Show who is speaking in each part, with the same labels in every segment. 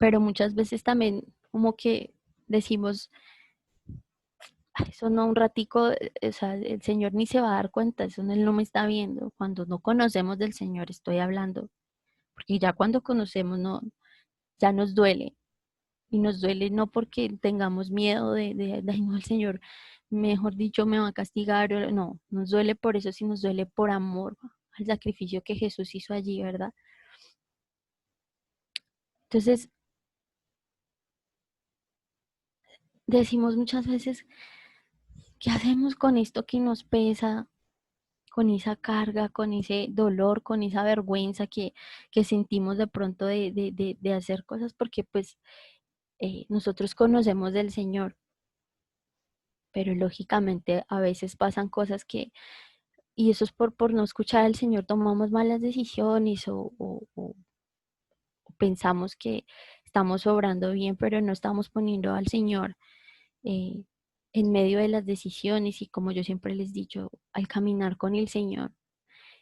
Speaker 1: pero muchas veces también como que decimos, "Ay, eso no, un ratico, o sea, el Señor ni se va a dar cuenta, eso no, Él no me está viendo". Cuando no conocemos del Señor, estoy hablando, porque ya cuando conocemos, no, ya nos duele. Y nos duele no porque tengamos miedo de, "Ay, no, el Señor, mejor dicho, me va a castigar", no, nos duele por eso, sí nos duele por amor al sacrificio que Jesús hizo allí, ¿verdad? Entonces, decimos muchas veces, ¿qué hacemos con esto que nos pesa, con esa carga, con ese dolor, con esa vergüenza que sentimos de pronto de hacer cosas? Porque pues nosotros conocemos del Señor, pero lógicamente a veces pasan cosas que, y eso es por no escuchar al Señor, tomamos malas decisiones o pensamos que estamos obrando bien, pero no estamos poniendo al Señor eh, en medio de las decisiones, y como yo siempre les he dicho, al caminar con el Señor,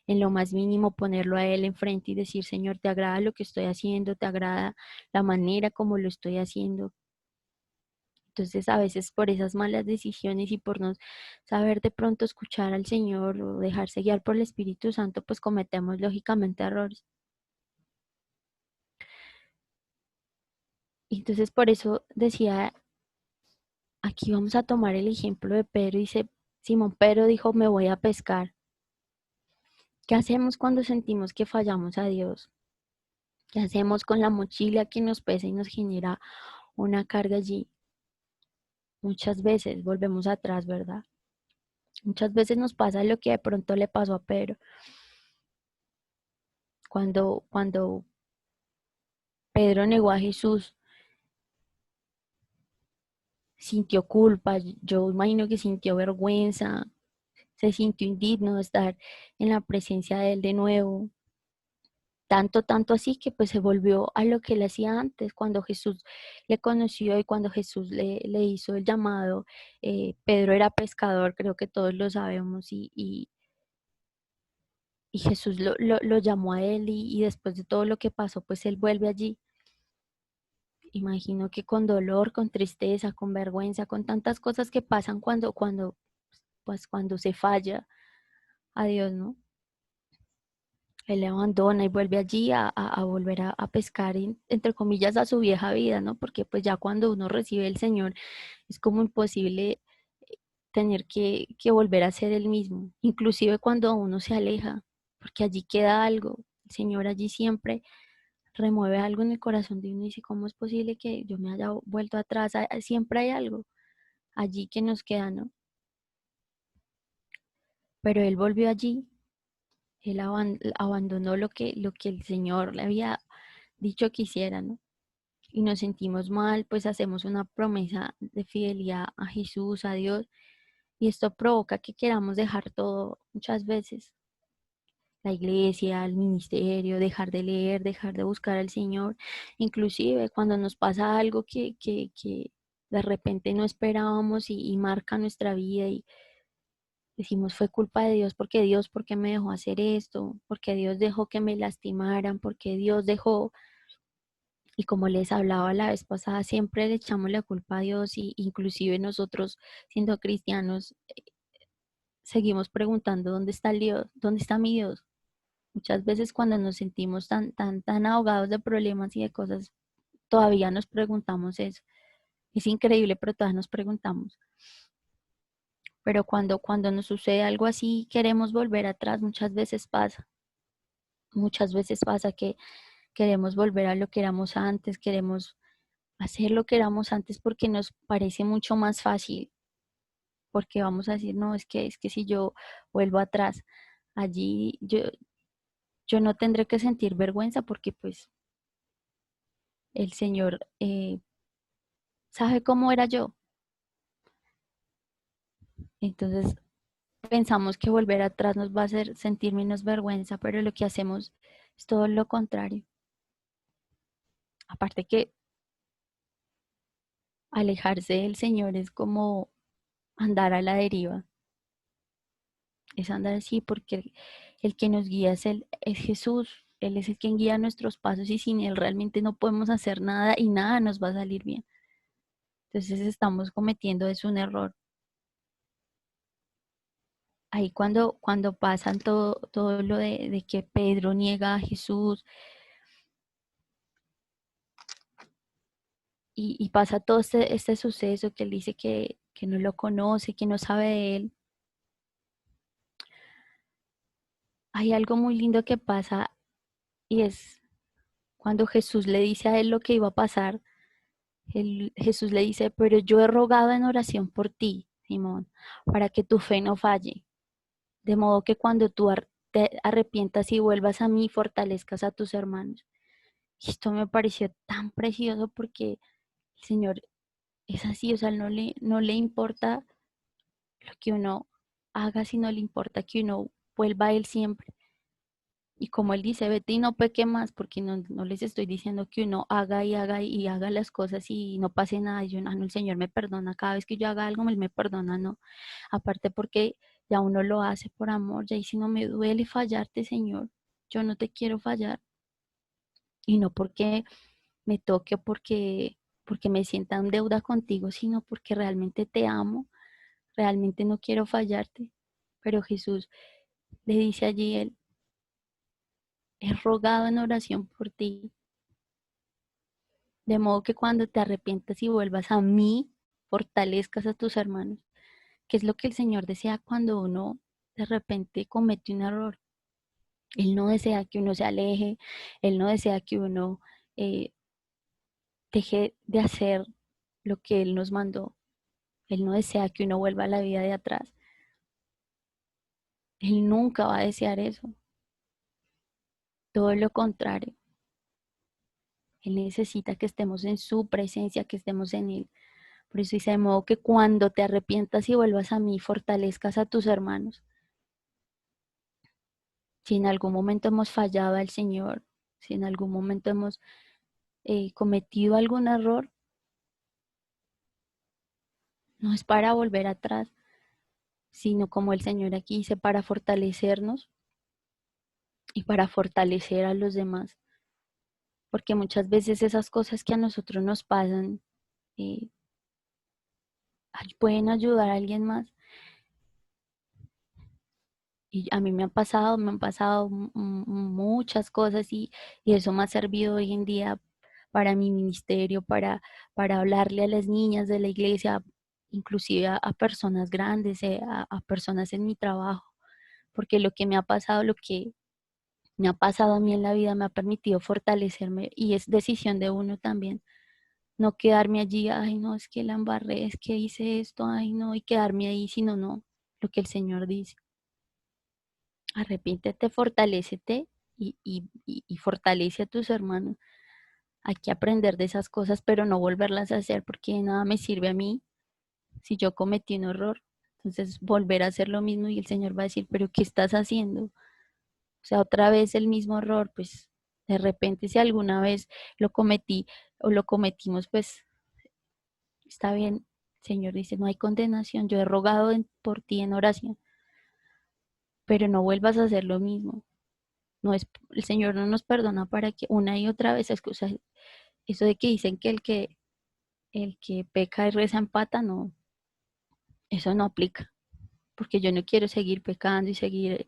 Speaker 1: en lo más mínimo ponerlo a Él enfrente y decir, Señor, ¿te agrada lo que estoy haciendo? ¿Te agrada la manera como lo estoy haciendo? Entonces, a veces por esas malas decisiones y por no saber de pronto escuchar al Señor o dejarse guiar por el Espíritu Santo, pues cometemos lógicamente errores. Y entonces, por eso decía, aquí vamos a tomar el ejemplo de Pedro. Dice, Simón Pedro dijo, me voy a pescar. ¿Qué hacemos cuando sentimos que fallamos a Dios? ¿Qué hacemos con la mochila que nos pesa y nos genera una carga allí? Muchas veces volvemos atrás, ¿verdad? Muchas veces nos pasa lo que de pronto le pasó a Pedro. Cuando Pedro negó a Jesús, sintió culpa, yo imagino que sintió vergüenza, se sintió indigno de estar en la presencia de él de nuevo. Tanto así que pues se volvió a lo que él hacía antes, cuando Jesús le conoció y cuando Jesús le hizo el llamado. Pedro era pescador, creo que todos lo sabemos, y Jesús lo llamó a él, y después de todo lo que pasó, pues él vuelve allí. Imagino que con dolor, con tristeza, con vergüenza, con tantas cosas que pasan pues cuando se falla a Dios, ¿no? Él le abandona y vuelve allí a volver a pescar, entre comillas, a su vieja vida, ¿no? Porque pues ya cuando uno recibe el Señor es como imposible tener que volver a ser el mismo, inclusive cuando uno se aleja, porque allí queda algo. El Señor allí siempre remueve algo en el corazón de uno y dice, ¿cómo es posible que yo me haya vuelto atrás? Siempre hay algo allí que nos queda, ¿no? Pero Él volvió allí, Él abandonó lo que el Señor le había dicho que hiciera, ¿no? Y nos sentimos mal, pues hacemos una promesa de fidelidad a Jesús, a Dios, y esto provoca que queramos dejar todo muchas veces, la iglesia, el ministerio, dejar de leer, dejar de buscar al Señor, inclusive cuando nos pasa algo que de repente no esperábamos y marca nuestra vida y decimos fue culpa de Dios, porque Dios, ¿por qué me dejó hacer esto? Porque Dios dejó que me lastimaran, porque Dios dejó. Y como les hablaba la vez pasada, siempre le echamos la culpa a Dios, y inclusive nosotros siendo cristianos seguimos preguntando ¿dónde está el Dios? ¿Dónde está mi Dios? Muchas veces cuando nos sentimos tan ahogados de problemas y de cosas, todavía nos preguntamos eso. Es increíble, pero todavía nos preguntamos. Pero cuando nos sucede algo así, queremos volver atrás, muchas veces pasa. Muchas veces pasa que queremos volver a lo que éramos antes, queremos hacer lo que éramos antes porque nos parece mucho más fácil, porque vamos a decir, no, es que si yo vuelvo atrás, allí yo no tendré que sentir vergüenza porque pues el Señor sabe cómo era yo. Entonces pensamos que volver atrás nos va a hacer sentir menos vergüenza, pero lo que hacemos es todo lo contrario. Aparte que alejarse del Señor es como andar a la deriva, es andar así porque el que nos guía es Jesús. Él es el quien guía nuestros pasos y sin Él realmente no podemos hacer nada y nada nos va a salir bien. Entonces estamos cometiendo es un error. Ahí cuando pasan todo lo de que Pedro niega a Jesús y pasa todo este suceso que él dice que no lo conoce, que no sabe de él, hay algo muy lindo que pasa y es cuando Jesús le dice a él lo que iba a pasar. Jesús le dice, pero yo he rogado en oración por ti, Simón, para que tu fe no falle, de modo que cuando tú te arrepientas y vuelvas a mí, fortalezcas a tus hermanos. Y esto me pareció tan precioso porque el Señor es así, o sea, no le importa lo que uno haga, sino le importa que uno vuelva a Él siempre. Y como Él dice, vete y no peque más, porque no les estoy diciendo que uno haga y haga las cosas y no pase nada. Y yo, no, el Señor me perdona. Cada vez que yo haga algo, Él me perdona, no. Aparte porque ya uno lo hace por amor, ya y si no me duele fallarte, Señor, yo no te quiero fallar. Y no porque me toque, porque me sienta en deuda contigo, sino porque realmente te amo, realmente no quiero fallarte. Pero Jesús le dice allí, Él, he rogado en oración por ti, de modo que cuando te arrepientas y vuelvas a mí, fortalezcas a tus hermanos, que es lo que el Señor desea cuando uno de repente comete un error. Él no desea que uno se aleje, Él no desea que uno eh, deje de hacer lo que Él nos mandó. Él no desea que uno vuelva a la vida de atrás. Él nunca va a desear eso. Todo lo contrario. Él necesita que estemos en su presencia, que estemos en Él. Por eso dice, de modo que cuando te arrepientas y vuelvas a mí, fortalezcas a tus hermanos. Si en algún momento hemos fallado al Señor, si en algún momento hemos cometido algún error, no es para volver atrás, sino como el Señor aquí dice, para fortalecernos y para fortalecer a los demás. Porque muchas veces esas cosas que a nosotros nos pasan eh, pueden ayudar a alguien más. Y a mí me han pasado muchas cosas y eso me ha servido hoy en día para mi ministerio, para hablarle a las niñas de la iglesia, inclusive a personas grandes, a personas en mi trabajo, porque lo que me ha pasado, lo que me ha pasado a mí en la vida me ha permitido fortalecerme y es decisión de uno también, no quedarme allí, ay no, es que la embarré, es que hice esto, ay no, y quedarme ahí, sino no, lo que el Señor dice. Arrepiéntete, fortalécete y fortalece a tus hermanos. Hay que aprender de esas cosas, pero no volverlas a hacer porque de nada me sirve a mí si yo cometí un error. Entonces, volver a hacer lo mismo y el Señor va a decir, pero ¿qué estás haciendo? O sea, otra vez el mismo error, pues de repente si alguna vez lo cometí o lo cometimos, pues está bien. El Señor dice, no hay condenación. Yo he rogado por ti en oración, pero no vuelvas a hacer lo mismo. No es, el Señor no nos perdona para que una y otra vez, o sea, eso de que dicen que el que peca y reza empata, no, eso no aplica, porque yo no quiero seguir pecando y seguir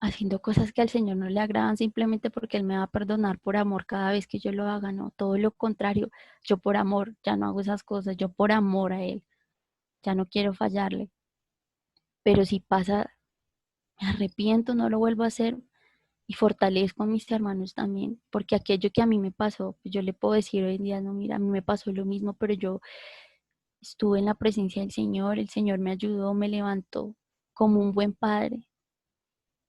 Speaker 1: haciendo cosas que al Señor no le agradan simplemente porque Él me va a perdonar por amor cada vez que yo lo haga, no, todo lo contrario, yo por amor ya no hago esas cosas, yo por amor a Él, ya no quiero fallarle, pero si pasa, me arrepiento, no lo vuelvo a hacer, y fortalezco a mis hermanos también, porque aquello que a mí me pasó, pues yo le puedo decir hoy en día, no, mira, a mí me pasó lo mismo, pero yo estuve en la presencia del Señor, el Señor me ayudó, me levantó como un buen padre.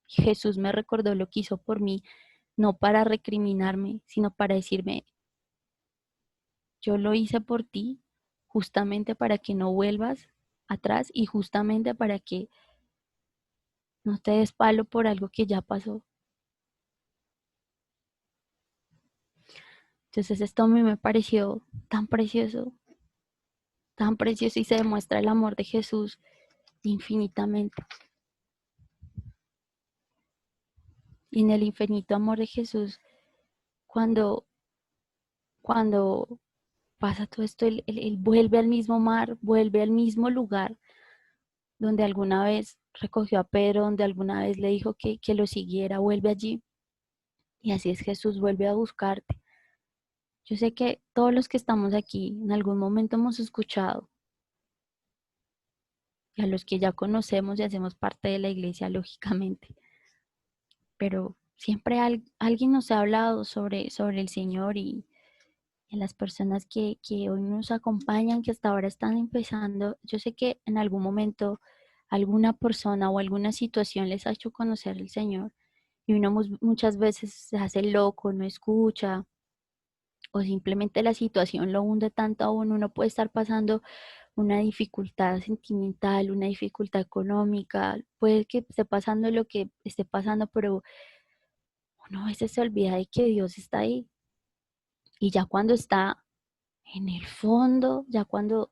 Speaker 1: Jesús me recordó lo que hizo por mí, no para recriminarme, sino para decirme, yo lo hice por ti, justamente para que no vuelvas atrás y justamente para que no te des palo por algo que ya pasó. Entonces esto a mí me pareció tan precioso y se demuestra el amor de Jesús infinitamente. Y en el infinito amor de Jesús, cuando, cuando pasa todo esto, él vuelve al mismo mar, vuelve al mismo lugar donde alguna vez recogió a Pedro, donde alguna vez le dijo que lo siguiera, vuelve allí. Y así es, Jesús vuelve a buscarte. Yo sé que todos los que estamos aquí en algún momento hemos escuchado, y a los que ya conocemos y hacemos parte de la iglesia, lógicamente, pero siempre alguien nos ha hablado sobre el Señor y las personas que hoy nos acompañan, que hasta ahora están empezando. Yo sé que en algún momento alguna persona o alguna situación les ha hecho conocer el Señor y uno muchas veces se hace loco, no escucha o simplemente la situación lo hunde tanto a uno. Uno puede estar pasando una dificultad sentimental, una dificultad económica, puede que esté pasando lo que esté pasando, pero uno a veces se olvida de que Dios está ahí. Y ya cuando está en el fondo, ya cuando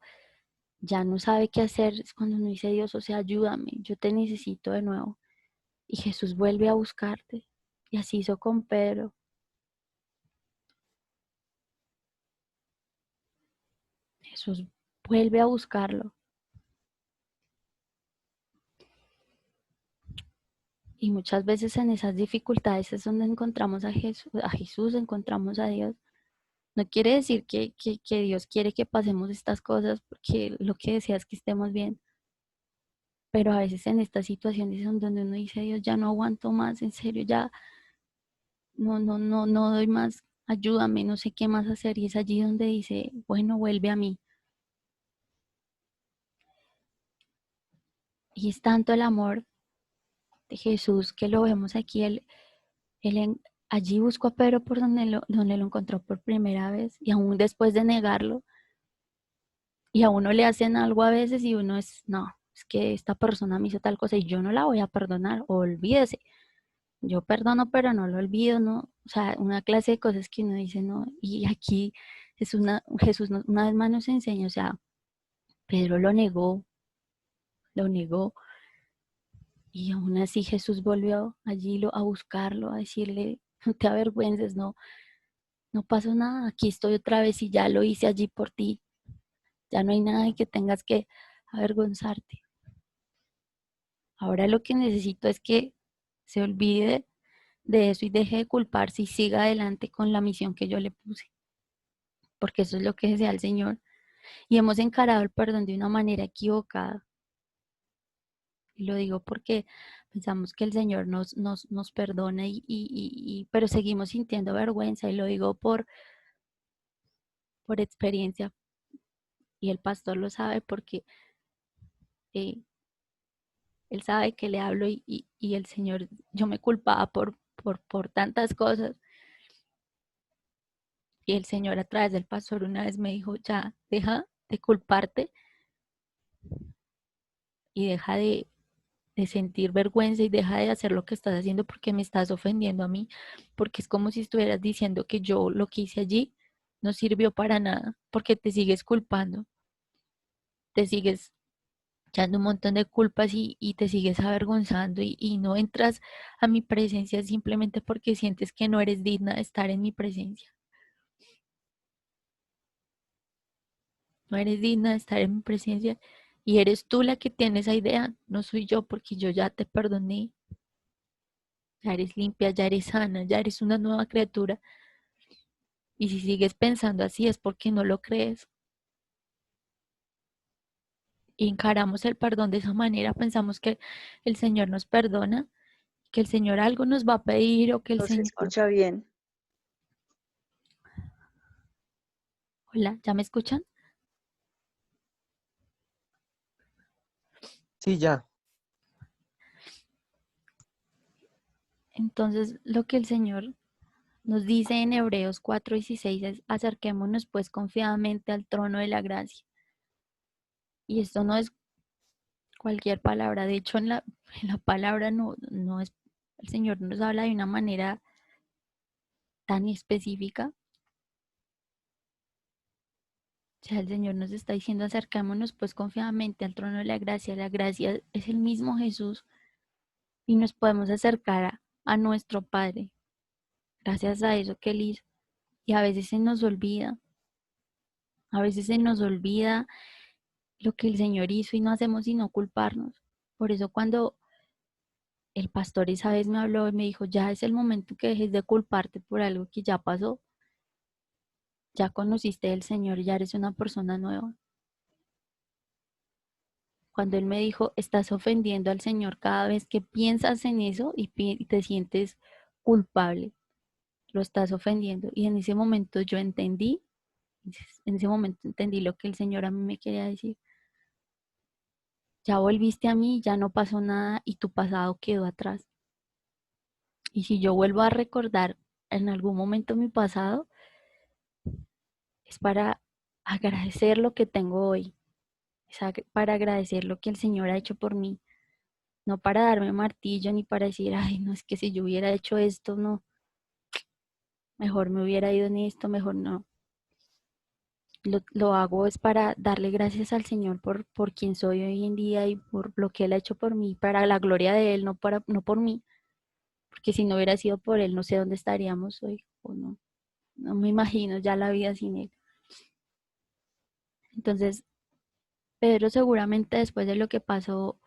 Speaker 1: ya no sabe qué hacer, es cuando uno dice, Dios, o sea, ayúdame, yo te necesito de nuevo. Y Jesús vuelve a buscarte. Y así hizo con Pedro. Jesús vuelve a buscarlo. Y muchas veces en esas dificultades es donde encontramos a Jesús, encontramos a Dios. No quiere decir que Dios quiere que pasemos estas cosas porque lo que desea es que estemos bien. Pero a veces en estas situaciones son donde uno dice, Dios, ya no aguanto más, en serio, ya no doy más, ayúdame, no sé qué más hacer. Y es allí donde dice, bueno, vuelve a mí. Y es tanto el amor de Jesús que lo vemos aquí. Él allí buscó a Pedro por donde lo encontró por primera vez y aún después de negarlo. Y a uno le hacen algo a veces y uno es, no, es que esta persona me hizo tal cosa y yo no la voy a perdonar, olvídese. Yo perdono, pero no lo olvido, ¿no? O sea, una clase de cosas que uno dice, no. Y aquí Jesús una vez más nos enseña, o sea, Pedro lo negó, y aún así Jesús volvió allí a buscarlo, a decirle, no te avergüences, no, no pasó nada, aquí estoy otra vez y ya lo hice allí por ti, ya no hay nada de que tengas que avergonzarte. Ahora lo que necesito es que se olvide de eso y deje de culparse y siga adelante con la misión que yo le puse, porque eso es lo que desea el Señor. Y hemos encarado el perdón de una manera equivocada. Y lo digo porque pensamos que el Señor nos perdona pero seguimos sintiendo vergüenza. Y lo digo por experiencia. Y el pastor lo sabe porque eh, él sabe que le hablo y el Señor, yo me culpaba por tantas cosas. Y el Señor a través del pastor una vez me dijo, ya, deja de culparte y deja de sentir vergüenza y deja de hacer lo que estás haciendo porque me estás ofendiendo a mí, porque es como si estuvieras diciendo que yo lo que hice allí no sirvió para nada, porque te sigues culpando, te sigues echando un montón de culpas y te sigues avergonzando y no entras a mi presencia simplemente porque sientes que no eres digna de estar en mi presencia. No eres digna de estar en mi presencia y eres tú la que tiene esa idea, no soy yo porque yo ya te perdoné, ya eres limpia, ya eres sana, ya eres una nueva criatura. Y si sigues pensando así es porque no lo crees. Y encaramos el perdón de esa manera, pensamos que el Señor nos perdona, que el Señor algo nos va a pedir o que el
Speaker 2: No se
Speaker 1: Señor...
Speaker 2: escucha bien.
Speaker 1: Hola, ¿ya me escuchan?
Speaker 3: Sí, ya.
Speaker 1: Entonces, lo que el Señor nos dice en Hebreos 4:16 es, acerquémonos pues confiadamente al trono de la gracia. Y esto no es cualquier palabra, de hecho en la palabra no es, el Señor nos habla de una manera tan específica. O sea, el Señor nos está diciendo, acercémonos pues confiadamente al trono de la gracia. La gracia es el mismo Jesús y nos podemos acercar a nuestro Padre, gracias a eso que Él hizo. Y a veces se nos olvida, a veces se nos olvida lo que el Señor hizo y no hacemos sino culparnos. Por eso cuando el pastor esa vez me habló y me dijo, ya es el momento que dejes de culparte por algo que ya pasó, ya conociste al Señor, ya eres una persona nueva. Cuando Él me dijo, estás ofendiendo al Señor cada vez que piensas en eso y te sientes culpable, lo estás ofendiendo. Y en ese momento yo entendí, en ese momento entendí lo que el Señor a mí me quería decir. Ya volviste a mí, ya no pasó nada y tu pasado quedó atrás. Y si yo vuelvo a recordar en algún momento mi pasado, es para agradecer lo que tengo hoy, es para agradecer lo que el Señor ha hecho por mí, no para darme martillo ni para decir, ay, no, es que si yo hubiera hecho esto, no, mejor me hubiera ido en esto, mejor no. Lo hago es para darle gracias al Señor por quien soy hoy en día y por lo que Él ha hecho por mí, para la gloria de Él, no por mí, porque si no hubiera sido por Él, no sé dónde estaríamos hoy, o no, no me imagino ya la vida sin Él. Entonces, Pedro seguramente después de lo que pasó,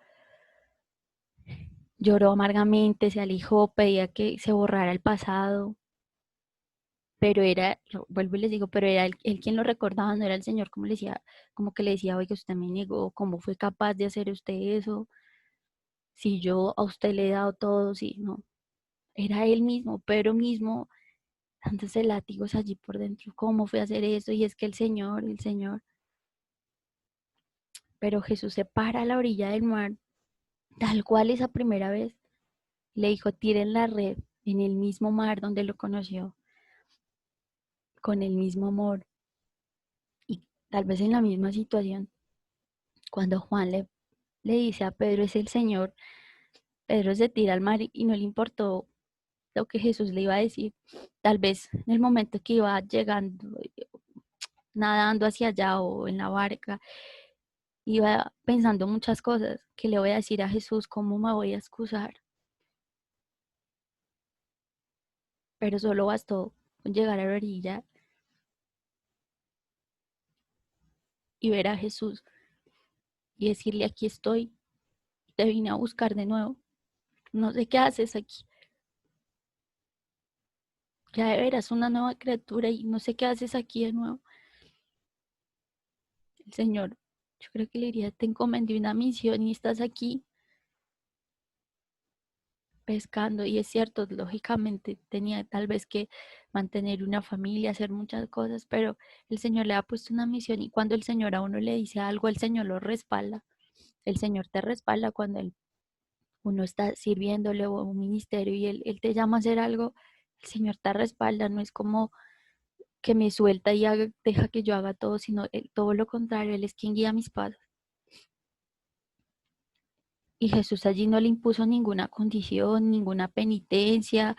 Speaker 1: lloró amargamente, se alejó, pedía que se borrara el pasado, pero vuelvo y les digo, pero era él quien lo recordaba, no era el Señor como le decía, como que le decía, oiga, usted me negó, ¿cómo fue capaz de hacer usted eso? Si yo a usted le he dado todo, sí, no, era él mismo, Pedro mismo, dándose látigos allí por dentro, ¿cómo fue a hacer eso? Y es que el Señor, pero Jesús se para a la orilla del mar, tal cual esa primera vez, le dijo, tiren la red en el mismo mar donde lo conoció, con el mismo amor y tal vez en la misma situación. Cuando Juan le dice a Pedro es el Señor, Pedro se tira al mar y no le importó lo que Jesús le iba a decir. Tal vez en el momento que iba llegando, nadando hacia allá o en la barca, iba pensando muchas cosas. ¿Qué le voy a decir a Jesús? ¿Cómo me voy a excusar? Pero solo bastó con llegar a la orilla y ver a Jesús y decirle, aquí estoy, te vine a buscar de nuevo. No sé qué haces aquí. Ya de veras una nueva criatura y no sé qué haces aquí de nuevo. El Señor, yo creo que le diría, te encomendé una misión y estás aquí pescando. Y es cierto, lógicamente tenía tal vez que mantener una familia, hacer muchas cosas, pero el Señor le ha puesto una misión y cuando el Señor a uno le dice algo, el Señor lo respalda. El Señor te respalda cuando uno está sirviéndole o un ministerio y él te llama a hacer algo, el Señor te respalda, no es como que me suelta y deja que yo haga todo, sino todo lo contrario, Él es quien guía mis pasos. Y Jesús allí no le impuso ninguna condición, ninguna penitencia,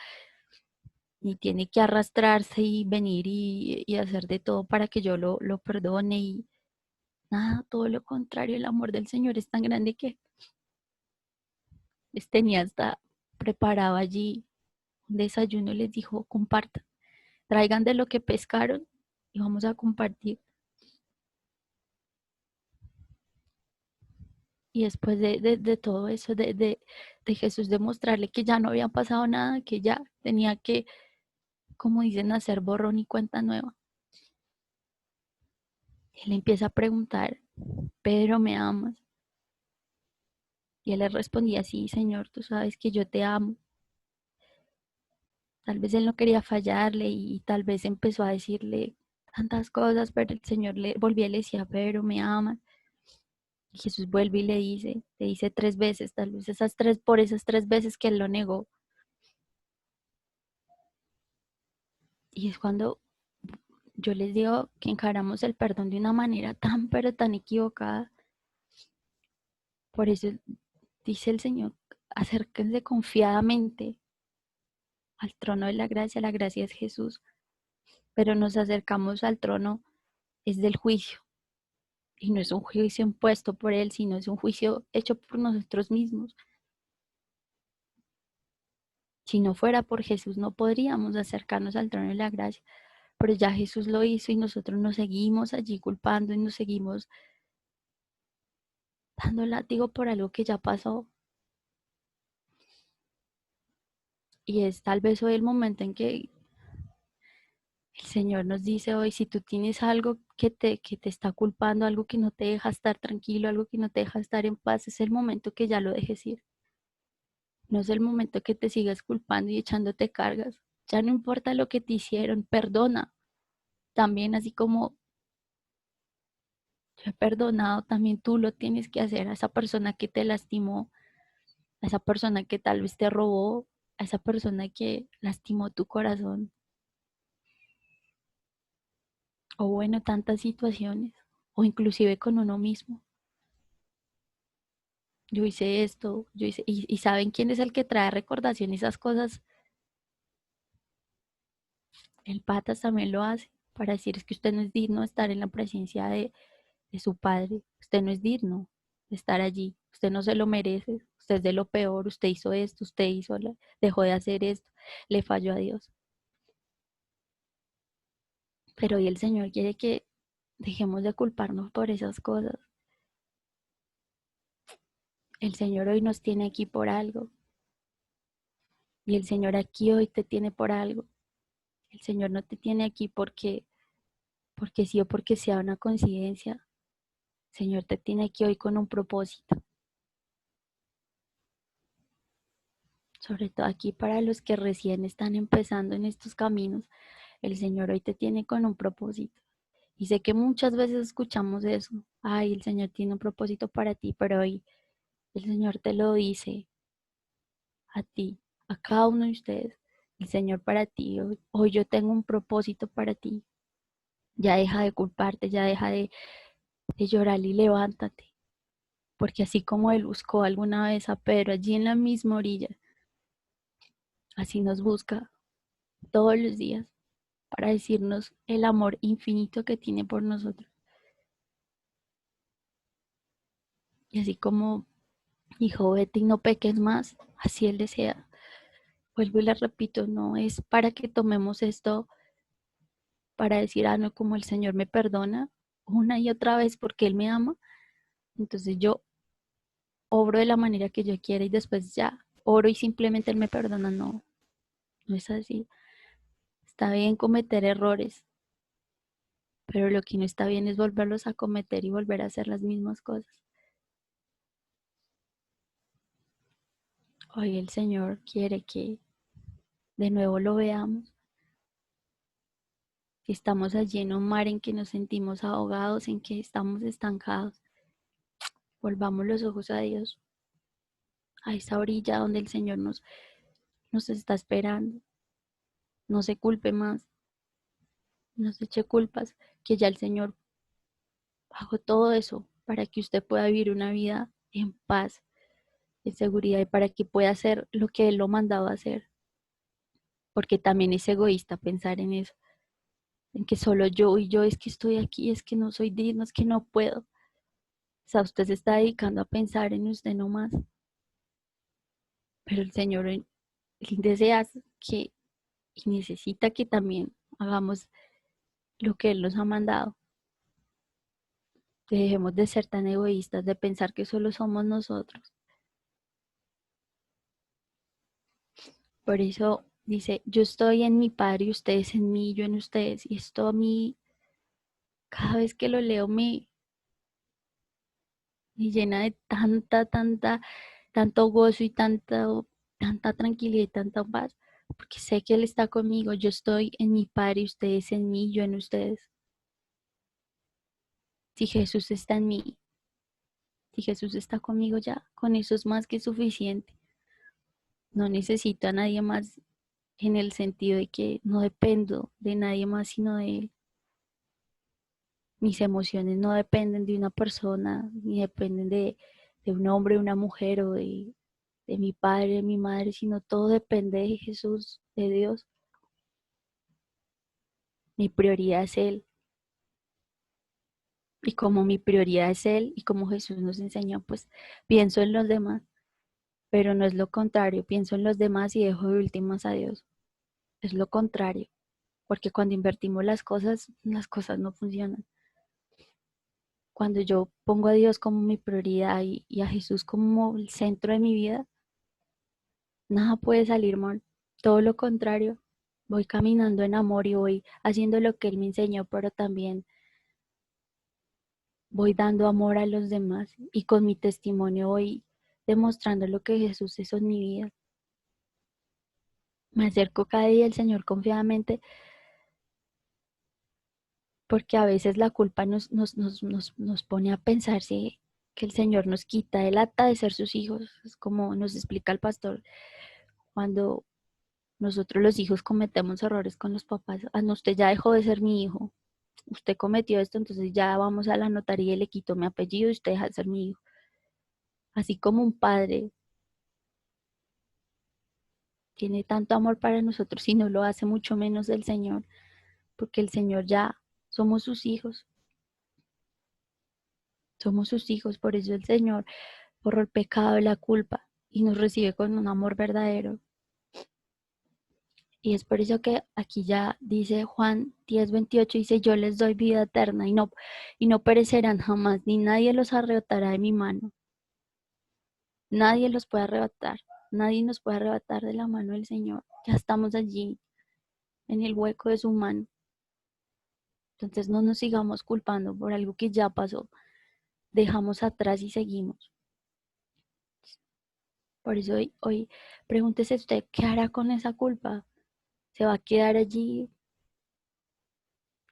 Speaker 1: ni tiene que arrastrarse y venir y hacer de todo para que yo lo perdone y nada, todo lo contrario, el amor del Señor es tan grande que les tenía hasta preparado allí un desayuno y les dijo, compartan, traigan de lo que pescaron y vamos a compartir. Y después de todo eso, de Jesús demostrarle que ya no había pasado nada, que ya tenía que, como dicen, hacer borrón y cuenta nueva. Él empieza a preguntar, Pedro, ¿me amas? Y él le respondía, sí, Señor, tú sabes que yo te amo. Tal vez él no quería fallarle y tal vez empezó a decirle tantas cosas, pero el Señor le volvía y le decía, Pedro, ¿me amas? Y Jesús vuelve y le dice tres veces, tal vez por esas tres veces que él lo negó. Y es cuando yo les digo que encaramos el perdón de una manera tan, pero tan equivocada. Por eso dice el Señor, acérquense confiadamente al trono de la gracia es Jesús, pero nos acercamos al trono es del juicio, y no es un juicio impuesto por Él, sino es un juicio hecho por nosotros mismos. Si no fuera por Jesús, no podríamos acercarnos al trono de la gracia. Pero ya Jesús lo hizo y nosotros nos seguimos allí culpando y nos seguimos dando látigo por algo que ya pasó. Y es tal vez hoy el momento en que el Señor nos dice hoy, si tú tienes algo que te está culpando, algo que no te deja estar tranquilo, algo que no te deja estar en paz, es el momento que ya lo dejes ir. No es el momento que te sigas culpando y echándote cargas. Ya no importa lo que te hicieron, perdona. También así como yo he perdonado, también tú lo tienes que hacer a esa persona que te lastimó, a esa persona que tal vez te robó, a esa persona que lastimó tu corazón. O bueno, tantas situaciones. O inclusive con uno mismo. Yo hice esto, yo hice, y ¿saben quién es el que trae recordación esas cosas? El patas también lo hace para decir es que usted no es digno de estar en la presencia de su padre, usted no es digno de estar allí, usted no se lo merece, usted es de lo peor, usted hizo esto, dejó de hacer esto, le falló a Dios. Pero hoy el Señor quiere que dejemos de culparnos por esas cosas. El Señor hoy nos tiene aquí por algo y el Señor aquí hoy te tiene por algo. El Señor no te tiene aquí porque sí o porque sea una coincidencia. El Señor te tiene aquí hoy con un propósito. Sobre todo aquí para los que recién están empezando en estos caminos, el Señor hoy te tiene con un propósito. Y sé que muchas veces escuchamos eso. Ay, el Señor tiene un propósito para ti, pero hoy el Señor te lo dice a ti, a cada uno de ustedes. El Señor para ti, hoy yo tengo un propósito para ti. Ya deja de culparte, ya deja de llorar y levántate. Porque así como Él buscó alguna vez a Pedro allí en la misma orilla, así nos busca todos los días para decirnos el amor infinito que tiene por nosotros. Y así como dijo Betty, no peques más, así Él desea. Vuelvo y le repito, no es para que tomemos esto para decir, ah, no, como el Señor me perdona una y otra vez porque Él me ama, entonces yo obro de la manera que yo quiera y después ya oro y simplemente Él me perdona. No, no es así. Está bien cometer errores, pero lo que no está bien es volverlos a cometer y volver a hacer las mismas cosas. Hoy el Señor quiere que de nuevo lo veamos. Si estamos allí en un mar en que nos sentimos ahogados, en que estamos estancados, volvamos los ojos a Dios, a esa orilla donde el Señor nos está esperando. No se culpe más, no se eche culpas, que ya el Señor pagó todo eso para que usted pueda vivir una vida en paz, en seguridad y para que pueda hacer lo que Él lo mandaba a hacer. Porque también es egoísta pensar en eso, en que solo yo y yo es que estoy aquí, es que no soy digno, es que no puedo. O sea, usted se está dedicando a pensar en usted nomás, pero el Señor Él desea que y necesita que también hagamos lo que Él nos ha mandado. Dejemos de ser tan egoístas, de pensar que solo somos nosotros. Por eso dice, yo estoy en mi Padre y ustedes en mí, yo en ustedes. Y esto a mí, cada vez que lo leo, me llena de tanto gozo y tanta tranquilidad y tanta paz. Porque sé que Él está conmigo, yo estoy en mi Padre y ustedes en mí, yo en ustedes. Si Jesús está en mí, si Jesús está conmigo ya, con eso es más que suficiente. No necesito a nadie más en el sentido de que no dependo de nadie más sino de Él. Mis emociones no dependen de una persona, ni dependen de un hombre, una mujer o de mi padre, de mi madre, sino todo depende de Jesús, de Dios. Mi prioridad es Él. Y como mi prioridad es Él y como Jesús nos enseñó, pues pienso en los demás. pero no es lo contrario. Pienso en los demás y dejo de últimas a Dios. Es lo contrario, porque cuando invertimos las cosas no funcionan. Cuando yo pongo a Dios como mi prioridad y a Jesús como el centro de mi vida, nada puede salir mal. Todo lo contrario, voy caminando en amor y voy haciendo lo que Él me enseñó, pero también voy dando amor a los demás y con mi testimonio voy demostrando lo que Jesús hizo en mi vida. Me acerco cada día al Señor confiadamente porque a veces la culpa nos pone a pensar que el Señor nos quita el acta de ser sus hijos. Es como nos explica el pastor, cuando nosotros los hijos cometemos errores con los papás. Ah, no, usted ya dejó de ser mi hijo. Usted cometió esto, entonces ya vamos a la notaría y le quito mi apellido y usted deja de ser mi hijo. Así como un padre tiene tanto amor para nosotros y no lo hace mucho menos el Señor, porque el Señor ya somos sus hijos. Somos sus hijos, por eso el Señor borró el pecado y la culpa y nos recibe con un amor verdadero. Y es por eso que aquí ya dice Juan 10:28, dice, yo les doy vida eterna y no perecerán jamás, ni nadie los arrebatará de mi mano. Nadie los puede arrebatar, nadie nos puede arrebatar de la mano del Señor. Ya estamos allí, en el hueco de su mano. Entonces no nos sigamos culpando por algo que ya pasó. Dejamos atrás y seguimos. Por eso hoy pregúntese usted, ¿qué hará con esa culpa? ¿Se va a quedar allí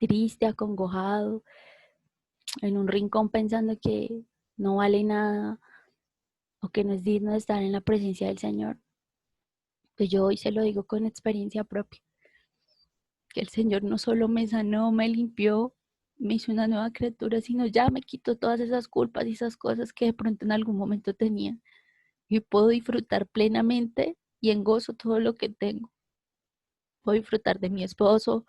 Speaker 1: triste, acongojado, en un rincón pensando que no vale nada o que no es digno de estar en la presencia del Señor? Pues yo hoy se lo digo con experiencia propia, que el Señor no solo me sanó, me limpió, me hizo una nueva criatura, sino ya me quitó todas esas culpas y esas cosas que de pronto en algún momento tenía. Y puedo disfrutar plenamente y en gozo todo lo que tengo. Puedo disfrutar de mi esposo,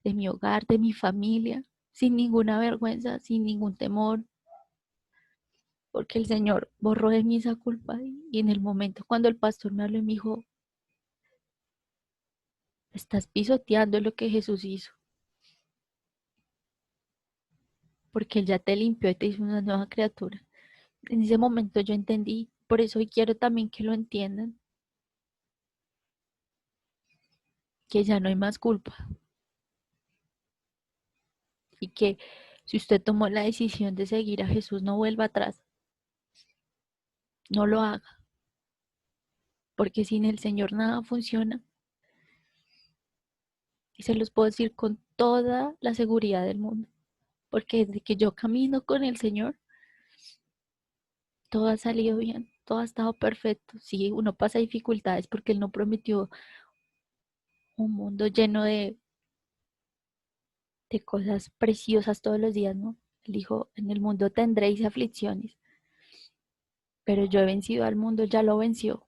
Speaker 1: de mi hogar, de mi familia, sin ninguna vergüenza, sin ningún temor, porque el Señor borró de mí esa culpa. Y en el momento cuando el pastor me habló y me dijo, estás pisoteando lo que Jesús hizo, porque Él ya te limpió y te hizo una nueva criatura. En ese momento yo entendí, por eso hoy quiero también que lo entiendan, que ya no hay más culpa y que si usted tomó la decisión de seguir a Jesús, no vuelva atrás, no lo haga, porque sin el Señor nada funciona. Y se los puedo decir con toda la seguridad del mundo, porque desde que yo camino con el Señor, todo ha salido bien, todo ha estado perfecto. Sí, uno pasa dificultades porque Él no prometió un mundo lleno de cosas preciosas todos los días, ¿no? Él dijo, en el mundo tendréis aflicciones, pero yo he vencido al mundo, ya lo venció.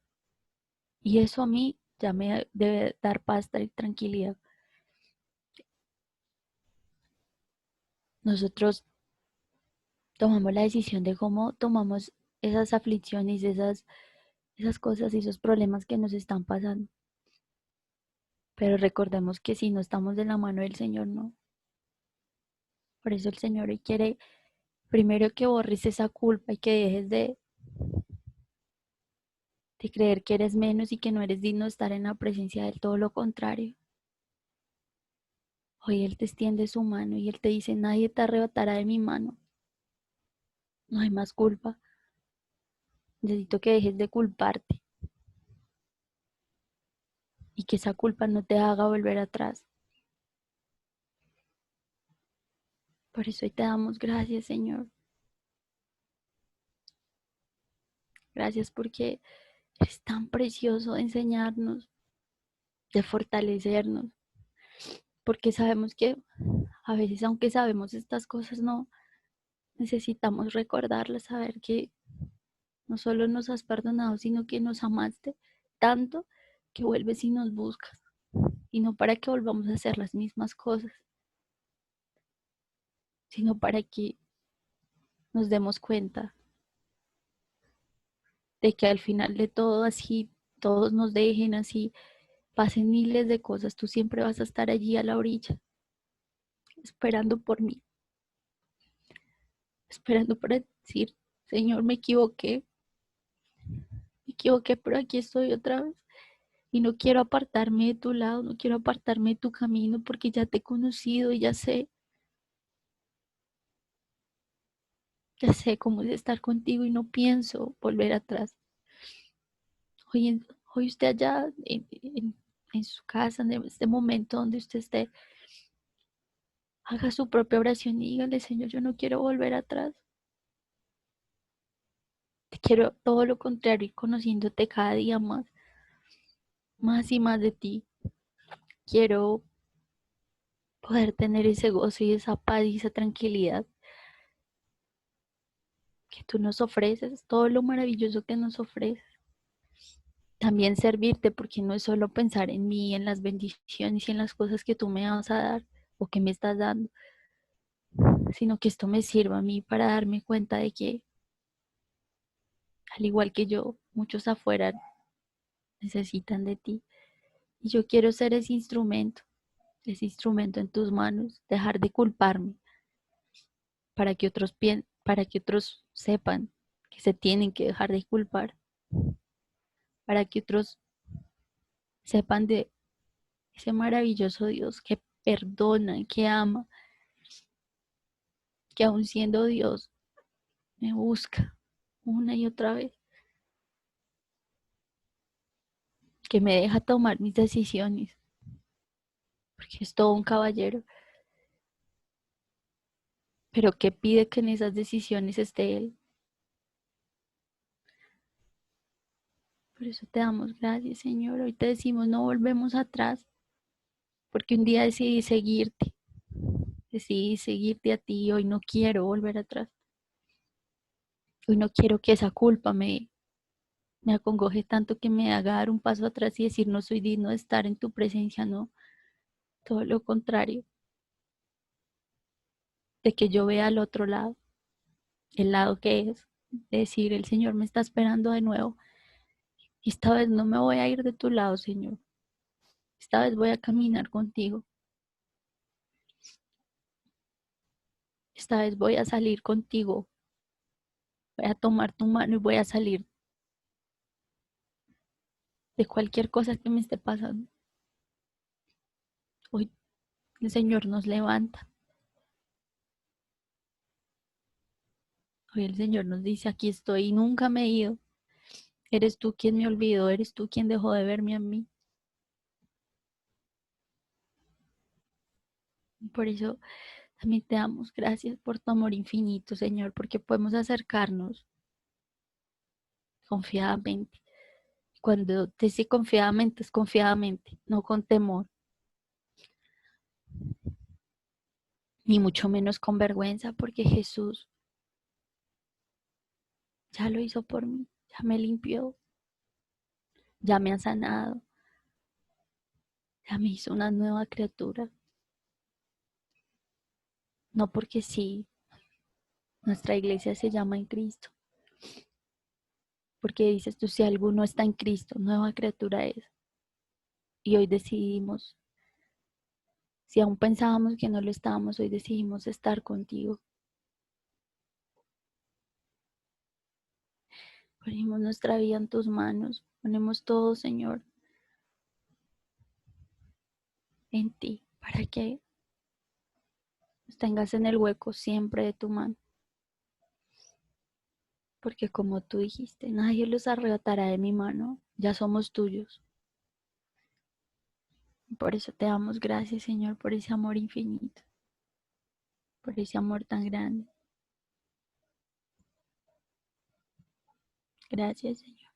Speaker 1: Y eso a mí ya me debe dar paz y tranquilidad. Nosotros tomamos la decisión de cómo tomamos esas aflicciones, esas cosas y esos problemas que nos están pasando. Pero recordemos que si no estamos de la mano del Señor, no. Por eso el Señor hoy quiere primero que borres esa culpa y que dejes de creer que eres menos y que no eres digno de estar en la presencia de Él, todo lo contrario. Hoy Él te extiende su mano y Él te dice, nadie te arrebatará de mi mano. No hay más culpa. Necesito que dejes de culparte y que esa culpa no te haga volver atrás. Por eso hoy te damos gracias, Señor. Gracias porque eres tan precioso de enseñarnos, de fortalecernos, porque sabemos que a veces, aunque sabemos estas cosas, no necesitamos recordarlas, saber que no solo nos has perdonado, sino que nos amaste tanto que vuelves y nos buscas, y no para que volvamos a hacer las mismas cosas, sino para que nos demos cuenta de que al final de todo así, todos nos dejen así, pasen miles de cosas, tú siempre vas a estar allí a la orilla, esperando por mí, esperando para decir, Señor, me equivoqué, pero aquí estoy otra vez. Y no quiero apartarme de tu lado, no quiero apartarme de tu camino, porque ya te he conocido y ya sé cómo es estar contigo y no pienso volver atrás. Hoy, hoy usted allá en su casa, en este momento donde usted esté, haga su propia oración y dígale, Señor, yo no quiero volver atrás. Te quiero todo lo contrario y conociéndote cada día más, más y más de ti. Quiero poder tener ese gozo y esa paz y esa tranquilidad que tú nos ofreces, todo lo maravilloso que nos ofreces. También servirte, porque no es solo pensar en mí, en las bendiciones y en las cosas que tú me vas a dar o que me estás dando, sino que esto me sirva a mí para darme cuenta de que, al igual que yo, muchos afuera necesitan de ti. Y yo quiero ser ese instrumento en tus manos, dejar de culparme para que otros sepan que se tienen que dejar de culpar, para que otros sepan de ese maravilloso Dios que perdona, que ama, que aun siendo Dios me busca una y otra vez, que me deja tomar mis decisiones, porque es todo un caballero, pero que pide que en esas decisiones esté Él. Por eso te damos gracias, Señor. Hoy te decimos, no volvemos atrás, porque un día decidí seguirte a ti, hoy no quiero volver atrás. Hoy no quiero que esa culpa me acongoje tanto que me haga dar un paso atrás y decir no soy digno de estar en tu presencia, no, todo lo contrario, de que yo vea al otro lado, el lado que es, de decir el Señor me está esperando de nuevo y esta vez no me voy a ir de tu lado, Señor, esta vez voy a caminar contigo, esta vez voy a salir contigo, voy a tomar tu mano y voy a salir de cualquier cosa que me esté pasando. Hoy el Señor nos levanta, hoy el Señor nos dice aquí estoy y nunca me he ido. Eres tú quien me olvidó, eres tú quien dejó de verme a mí. Por eso también te damos gracias por tu amor infinito, Señor, porque podemos acercarnos confiadamente. Cuando te dice confiadamente, es confiadamente, no con temor, ni mucho menos con vergüenza, porque Jesús ya lo hizo por mí, ya me limpió, ya me ha sanado, ya me hizo una nueva criatura. No porque sí, nuestra iglesia se llama en Cristo, porque dices tú, si alguno está en Cristo, nueva criatura es. Y hoy decidimos, si aún pensábamos que no lo estábamos, hoy decidimos estar contigo. Ponemos nuestra vida en tus manos, ponemos todo, Señor, en ti, para que nos tengas en el hueco siempre de tu mano. Porque como tú dijiste, nadie los arrebatará de mi mano, ya somos tuyos. Por eso te damos gracias, Señor, por ese amor infinito, por ese amor tan grande. Gracias, Señor.